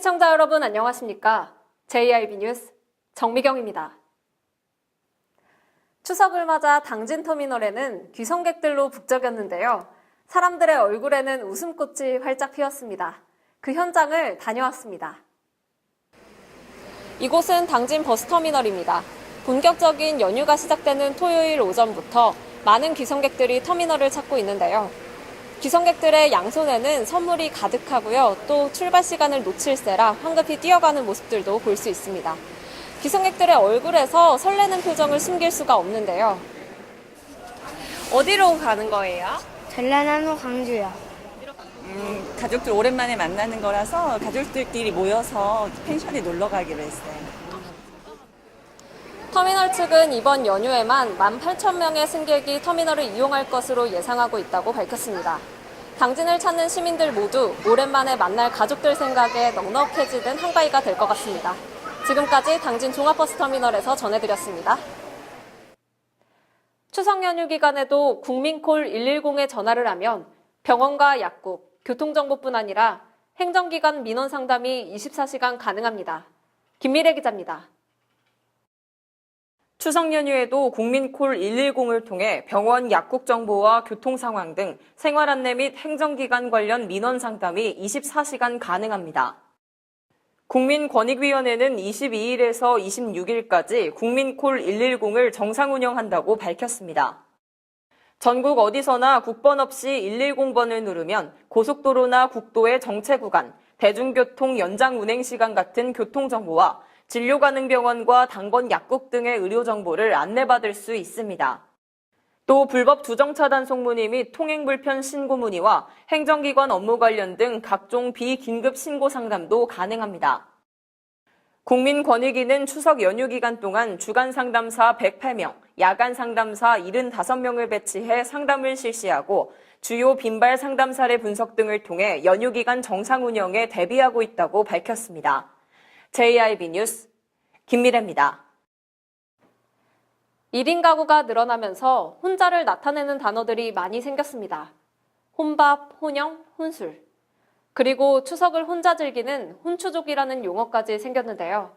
시청자 여러분 안녕하십니까? JIB 뉴스 정미경입니다. 추석을 맞아 당진터미널에는 귀성객들로 북적였는데요. 사람들의 얼굴에는 웃음꽃이 활짝 피었습니다. 그 현장을 다녀왔습니다. 이곳은 당진 버스터미널입니다. 본격적인 연휴가 시작되는 토요일 오전부터 많은 귀성객들이 터미널을 찾고 있는데요. 귀성객들의 양손에는 선물이 가득하고요. 또 출발 시간을 놓칠세라 황급히 뛰어가는 모습들도 볼 수 있습니다. 귀성객들의 얼굴에서 설레는 표정을 숨길 수가 없는데요. 어디로 가는 거예요? 전라남도 광주요. 가족들 오랜만에 만나는 거라서 가족들끼리 모여서 펜션에 놀러 가기로 했어요. 터미널 측은 이번 연휴에만 18,000명의 승객이 터미널을 이용할 것으로 예상하고 있다고 밝혔습니다. 당진을 찾는 시민들 모두 오랜만에 만날 가족들 생각에 넉넉해지는 한가위가 될 것 같습니다. 지금까지 당진 종합버스터미널에서 전해드렸습니다. 추석 연휴 기간에도 국민콜 110에 전화를 하면 병원과 약국, 교통정보뿐 아니라 행정기관 민원 상담이 24시간 가능합니다. 김미래 기자입니다. 추석 연휴에도 국민콜 110을 통해 병원 약국 정보와 교통 상황 등 생활 안내 및 행정기관 관련 민원 상담이 24시간 가능합니다. 국민권익위원회는 22일에서 26일까지 국민콜 110을 정상 운영한다고 밝혔습니다. 전국 어디서나 국번 없이 110번을 누르면 고속도로나 국도의 정체 구간, 대중교통 연장 운행 시간 같은 교통정보와 진료 가능 병원과 당번 약국 등의 의료 정보를 안내받을 수 있습니다. 또 불법 두정 차단 송문의 및 통행 불편 신고 문의와 행정기관 업무 관련 등 각종 비긴급 신고 상담도 가능합니다. 국민권익위는 추석 연휴 기간 동안 주간 상담사 108명, 야간 상담사 75명을 배치해 상담을 실시하고 주요 빈발 상담 사례 분석 등을 통해 연휴 기간 정상 운영에 대비하고 있다고 밝혔습니다. JIB 뉴스 김미래입니다. 1인 가구가 늘어나면서 혼자를 나타내는 단어들이 많이 생겼습니다. 혼밥, 혼영, 혼술. 그리고 추석을 혼자 즐기는 혼추족이라는 용어까지 생겼는데요.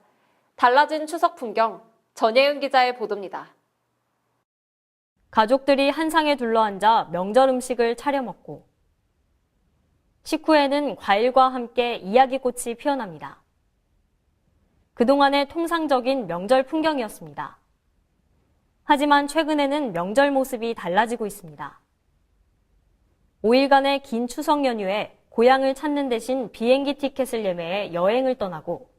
달라진 추석 풍경, 전예은 기자의 보도입니다. 가족들이 한 상에 둘러앉아 명절 음식을 차려 먹고 식후에는 과일과 함께 이야기꽃이 피어납니다. 그동안의 통상적인 명절 풍경이었습니다. 하지만 최근에는 명절 모습이 달라지고 있습니다. 5일간의 긴 추석 연휴에 고향을 찾는 대신 비행기 티켓을 예매해 여행을 떠나고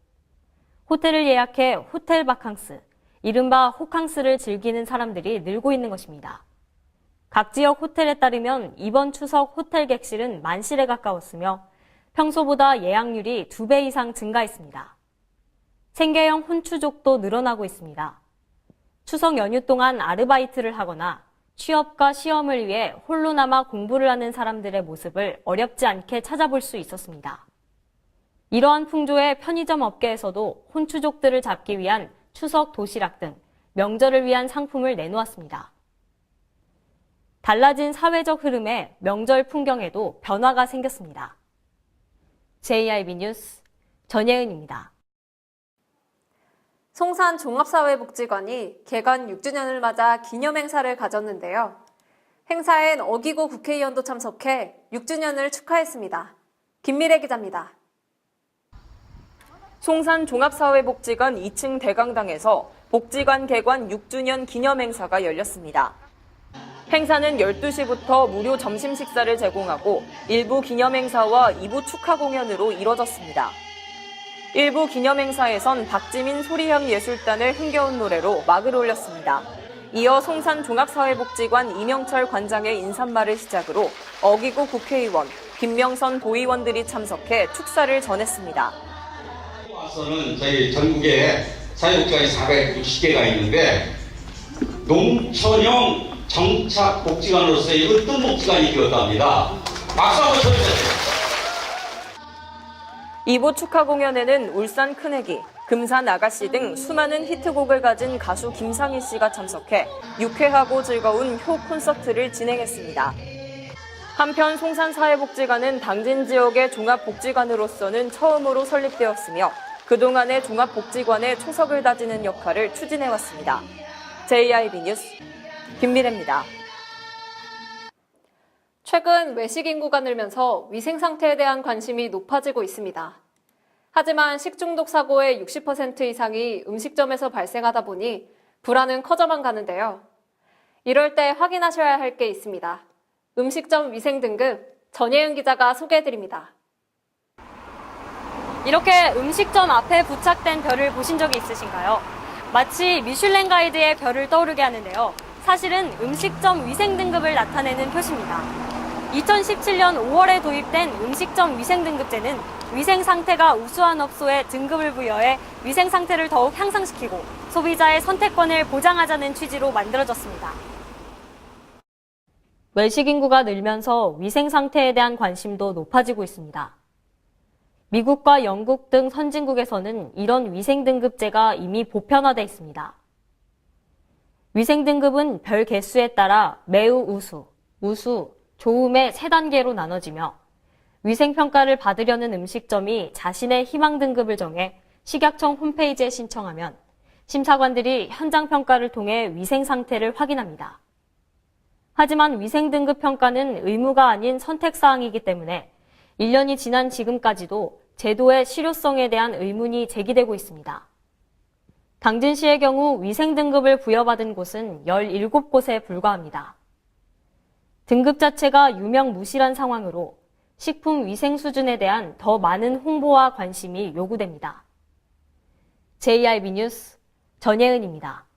호텔을 예약해 호텔 바캉스, 이른바 호캉스를 즐기는 사람들이 늘고 있는 것입니다. 각 지역 호텔에 따르면 이번 추석 호텔 객실은 만실에 가까웠으며 평소보다 예약률이 2배 이상 증가했습니다. 생계형 혼추족도 늘어나고 있습니다. 추석 연휴 동안 아르바이트를 하거나 취업과 시험을 위해 홀로 남아 공부를 하는 사람들의 모습을 어렵지 않게 찾아볼 수 있었습니다. 이러한 풍조에 편의점 업계에서도 혼추족들을 잡기 위한 추석 도시락 등 명절을 위한 상품을 내놓았습니다. 달라진 사회적 흐름에 명절 풍경에도 변화가 생겼습니다. JIB 뉴스 전예은입니다. 송산 종합사회복지관이 개관 6주년을 맞아 기념행사를 가졌는데요. 행사엔 어기고 국회의원도 참석해 6주년을 축하했습니다. 김미래 기자입니다. 송산 종합사회복지관 2층 대강당에서 복지관 개관 6주년 기념행사가 열렸습니다. 행사는 12시부터 무료 점심 식사를 제공하고 일부 기념행사와 2부 축하 공연으로 이뤄졌습니다. 일부 기념행사에선 박지민 소리향 예술단을 흥겨운 노래로 막을 올렸습니다. 이어 송산 종합사회복지관 이명철 관장의 인사말을 시작으로 어기고 국회의원, 김명선 도의원들이 참석해 축사를 전했습니다. 와서는 저희 전국에 사회복지관이 460개가 있는데 농촌형 정착복지관으로서의 으뜸 복지관이 되었답니다. 박수 한번 쳐주세요. 2부 축하 공연에는 울산 큰애기, 금산 아가씨 등 수많은 히트곡을 가진 가수 김상희 씨가 참석해 유쾌하고 즐거운 효 콘서트를 진행했습니다. 한편 송산사회복지관은 당진 지역의 종합복지관으로서는 처음으로 설립되었으며 그동안의 종합복지관의 초석을 다지는 역할을 추진해왔습니다. JIB 뉴스 김미래입니다. 최근 외식 인구가 늘면서 위생 상태에 대한 관심이 높아지고 있습니다. 하지만 식중독 사고의 60% 이상이 음식점에서 발생하다 보니 불안은 커져만 가는데요. 이럴 때 확인하셔야 할 게 있습니다. 음식점 위생 등급 전예은 기자가 소개해드립니다. 이렇게 음식점 앞에 부착된 별을 보신 적이 있으신가요? 마치 미슐랭 가이드의 별을 떠오르게 하는데요. 사실은 음식점 위생 등급을 나타내는 표시입니다. 2017년 5월에 도입된 음식점 위생 등급제는 위생 상태가 우수한 업소에 등급을 부여해 위생 상태를 더욱 향상시키고 소비자의 선택권을 보장하자는 취지로 만들어졌습니다. 외식 인구가 늘면서 위생 상태에 대한 관심도 높아지고 있습니다. 미국과 영국 등 선진국에서는 이런 위생 등급제가 이미 보편화돼 있습니다. 위생 등급은 별 개수에 따라 매우 우수, 우수, 좋음의 3단계로 나눠지며 위생평가를 받으려는 음식점이 자신의 희망 등급을 정해 식약청 홈페이지에 신청하면 심사관들이 현장 평가를 통해 위생 상태를 확인합니다. 하지만 위생 등급 평가는 의무가 아닌 선택사항이기 때문에 1년이 지난 지금까지도 제도의 실효성에 대한 의문이 제기되고 있습니다. 당진시의 경우 위생 등급을 부여받은 곳은 17곳에 불과합니다. 등급 자체가 유명무실한 상황으로 식품 위생 수준에 대한 더 많은 홍보와 관심이 요구됩니다. JIB 뉴스 전예은입니다.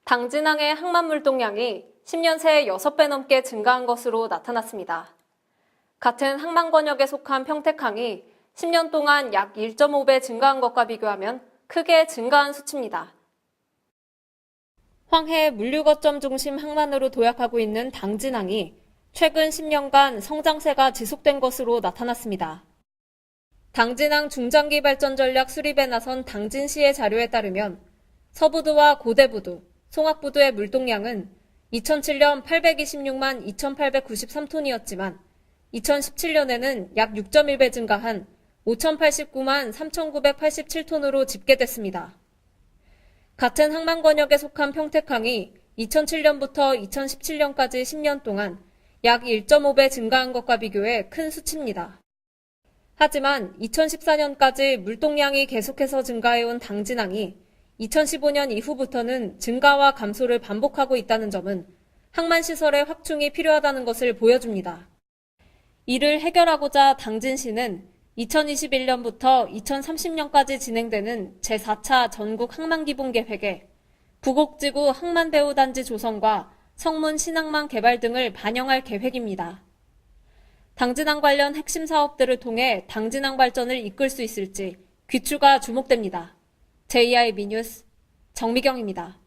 당진항의 항만 물동량이 10년 새에 6배 넘게 증가한 것으로 나타났습니다. 같은 항만 권역에 속한 평택항이 10년 동안 약 1.5배 증가한 것과 비교하면 크게 증가한 수치입니다. 황해 물류거점 중심 항만으로 도약하고 있는 당진항이 최근 10년간 성장세가 지속된 것으로 나타났습니다. 당진항 중장기 발전 전략 수립에 나선 당진시의 자료에 따르면 서부두와 고대부두, 송악부두의 물동량은 2007년 826만 2,893톤이었지만 2017년에는 약 6.1배 증가한 5,089만 3,987톤으로 집계됐습니다. 같은 항만 권역에 속한 평택항이 2007년부터 2017년까지 10년 동안 약 1.5배 증가한 것과 비교해 큰 수치입니다. 하지만 2014년까지 물동량이 계속해서 증가해온 당진항이 2015년 이후부터는 증가와 감소를 반복하고 있다는 점은 항만시설의 확충이 필요하다는 것을 보여줍니다. 이를 해결하고자 당진시는 2021년부터 2030년까지 진행되는 제4차 전국 항만기본계획에 부곡지구 항만배후단지 조성과 성문 신항만 개발 등을 반영할 계획입니다. 당진항 관련 핵심 사업들을 통해 당진항 발전을 이끌 수 있을지 귀추가 주목됩니다. JIB 뉴스 정미경입니다.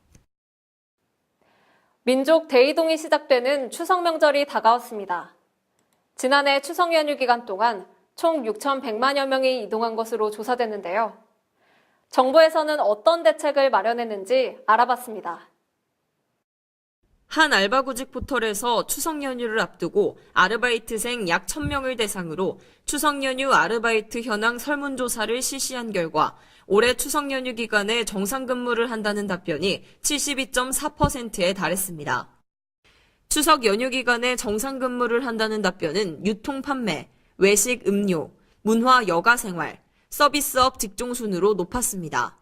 민족 대이동이 시작되는 추석 명절이 다가왔습니다. 지난해 추석 연휴 기간 동안 총 6,100만여 명이 이동한 것으로 조사됐는데요. 정부에서는 어떤 대책을 마련했는지 알아봤습니다. 한 알바구직 포털에서 추석 연휴를 앞두고 아르바이트생 약 1,000명을 대상으로 추석 연휴 아르바이트 현황 설문조사를 실시한 결과 올해 추석 연휴 기간에 정상 근무를 한다는 답변이 72.4%에 달했습니다. 추석 연휴 기간에 정상 근무를 한다는 답변은 유통 판매, 외식 음료, 문화 여가 생활, 서비스업 직종 순으로 높았습니다.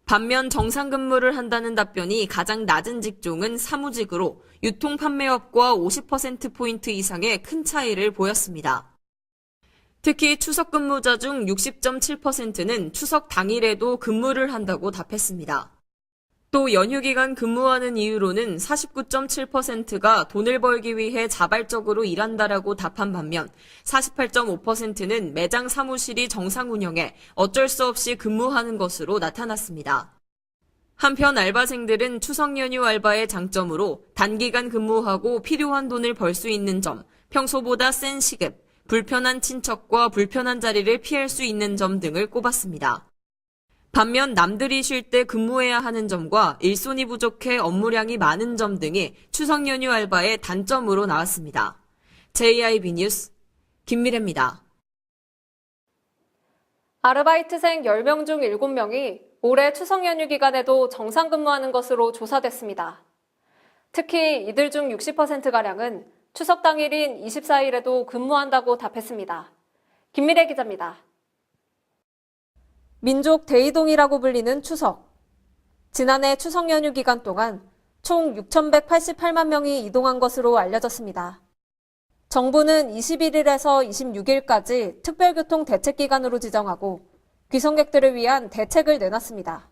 반면 정상 근무를 한다는 답변이 가장 낮은 직종은 사무직으로 유통 판매업과 50%포인트 이상의 큰 차이를 보였습니다. 특히 추석 근무자 중 60.7%는 추석 당일에도 근무를 한다고 답했습니다. 또 연휴 기간 근무하는 이유로는 49.7%가 돈을 벌기 위해 자발적으로 일한다라고 답한 반면 48.5%는 매장 사무실이 정상 운영에 어쩔 수 없이 근무하는 것으로 나타났습니다. 한편 알바생들은 추석 연휴 알바의 장점으로 단기간 근무하고 필요한 돈을 벌 수 있는 점, 평소보다 센 시급, 불편한 친척과 불편한 자리를 피할 수 있는 점 등을 꼽았습니다. 반면 남들이 쉴 때 근무해야 하는 점과 일손이 부족해 업무량이 많은 점 등이 추석 연휴 알바의 단점으로 나왔습니다. JIB 뉴스 김미래입니다. 아르바이트생 10명 중 7명이 올해 추석 연휴 기간에도 정상 근무하는 것으로 조사됐습니다. 특히 이들 중 60%가량은 추석 당일인 24일에도 근무한다고 답했습니다. 김미래 기자입니다. 민족 대이동이라고 불리는 추석. 지난해 추석 연휴 기간 동안 총 6,188만 명이 이동한 것으로 알려졌습니다. 정부는 21일에서 26일까지 특별교통 대책 기간으로 지정하고 귀성객들을 위한 대책을 내놨습니다.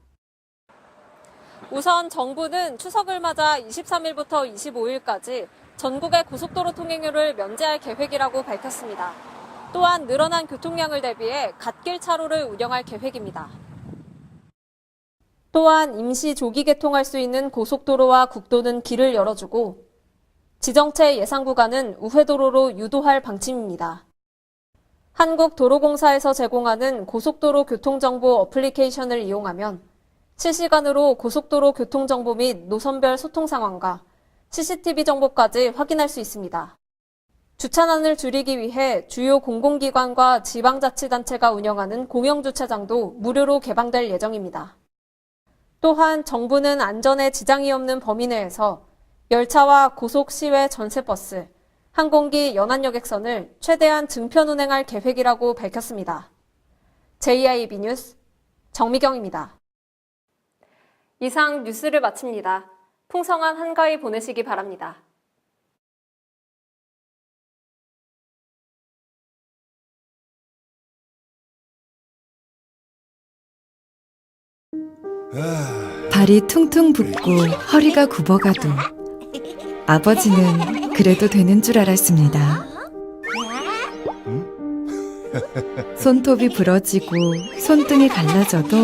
우선 정부는 추석을 맞아 23일부터 25일까지 전국의 고속도로 통행료를 면제할 계획이라고 밝혔습니다. 또한 늘어난 교통량을 대비해 갓길 차로를 운영할 계획입니다. 또한 임시 조기 개통할 수 있는 고속도로와 국도는 길을 열어주고 지정체 예상 구간은 우회도로로 유도할 방침입니다. 한국도로공사에서 제공하는 고속도로 교통정보 어플리케이션을 이용하면 실시간으로 고속도로 교통정보 및 노선별 소통 상황과 CCTV 정보까지 확인할 수 있습니다. 주차난을 줄이기 위해 주요 공공기관과 지방자치단체가 운영하는 공영주차장도 무료로 개방될 예정입니다. 또한 정부는 안전에 지장이 없는 범위 내에서 열차와 고속 시외 전세버스, 항공기 연안여객선을 최대한 증편 운행할 계획이라고 밝혔습니다. JIB 뉴스 정미경입니다. 이상 뉴스를 마칩니다. 풍성한 한가위 보내시기 바랍니다. 발이 퉁퉁 붓고 허리가 굽어가도 아버지는 그래도 되는 줄 알았습니다. 손톱이 부러지고 손등이 갈라져도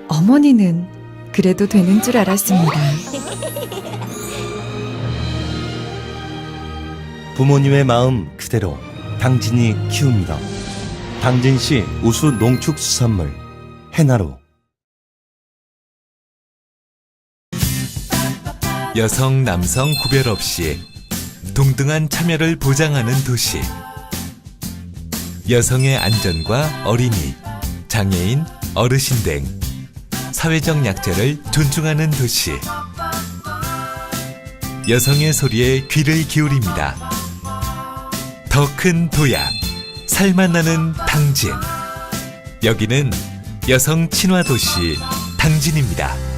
어머니는 그래도 되는 줄 알았습니다. 부모님의 마음 그대로 당진이 키웁니다. 당진시 우수 농축수산물 해나루. 여성, 남성 구별 없이 동등한 참여를 보장하는 도시. 여성의 안전과 어린이, 장애인, 어르신 등 사회적 약자를 존중하는 도시. 여성의 소리에 귀를 기울입니다. 더 큰 도약, 살맛 나는 당진. 여기는 여성 친화 도시 당진입니다.